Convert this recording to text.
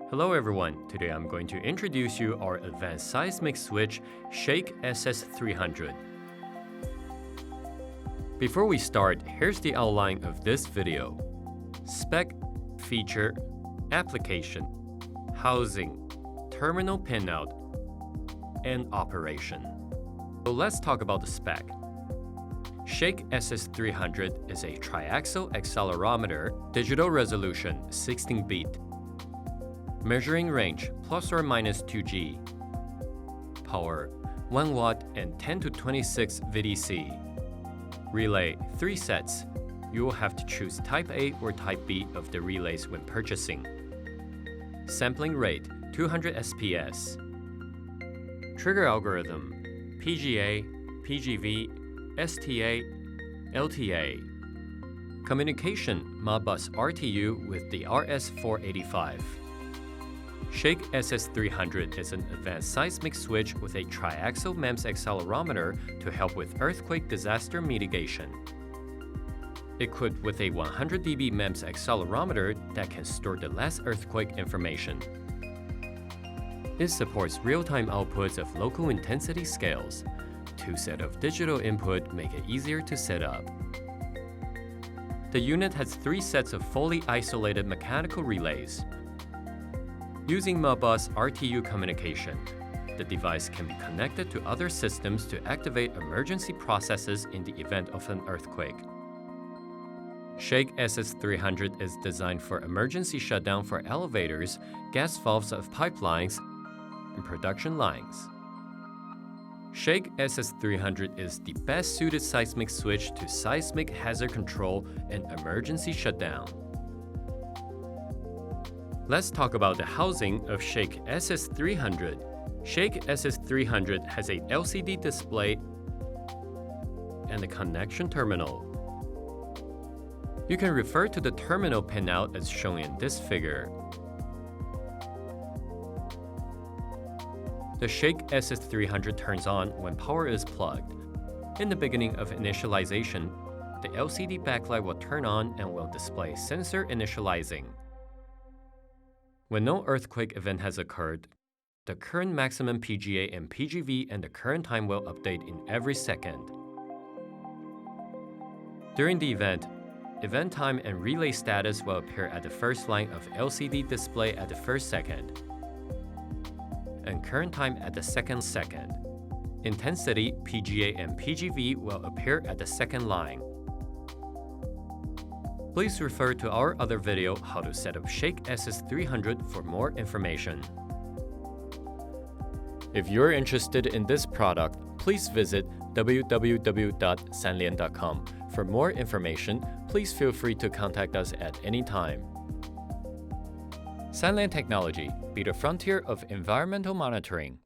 Hello everyone, today I'm going to introduce you our advanced seismic switch, Shake SS300. Before we start, here's the outline of this video. Spec, feature, application, housing, terminal pinout, and operation. So let's talk about the spec. Shake SS300 is a tri-axial accelerometer, digital resolution 16-bit. Measuring range plus or minus 2G. Power 1 watt and 10 to 26 VDC. Relay 3 sets. You will have to choose Type A or Type B of the relays when purchasing. Sampling rate 200 SPS. Trigger algorithm PGA, PGV, STA, LTA. Communication Modbus RTU with the RS485. Shake SS300 is an advanced seismic switch with a tri-axial MEMS accelerometer to help with earthquake disaster mitigation. Equipped with a 100 dB MEMS accelerometer that can store the last earthquake information. It supports real-time outputs of local intensity scales. 2 sets of digital input make it easier to set up. The unit has 3 sets of fully isolated mechanical relays. Using Modbus RTU communication, the device can be connected to other systems to activate emergency processes in the event of an earthquake. Shake SS300 is designed for emergency shutdown for elevators, gas valves of pipelines, and production lines. Shake SS300 is the best-suited seismic switch to seismic hazard control and emergency shutdown. Let's talk about the housing of Shake SS300. Shake SS300 has a LCD display and a connection terminal. You can refer to the terminal pinout as shown in this figure. The Shake SS300 turns on when power is plugged. In the beginning of initialization, the LCD backlight will turn on and will display sensor initializing. When no earthquake event has occurred, the current maximum PGA and PGV and the current time will update in every second. During the event time and relay status will appear at the first line of LCD display at the first second, and current time at the second second. Intensity, PGA and PGV will appear at the second line. Please refer to our other video how to set up Shake SS300 for more information. If you're interested in this product, please visit www.sanlien.com. For more information, please feel free to contact us at any time. Sanlien Technology, be the frontier of environmental monitoring.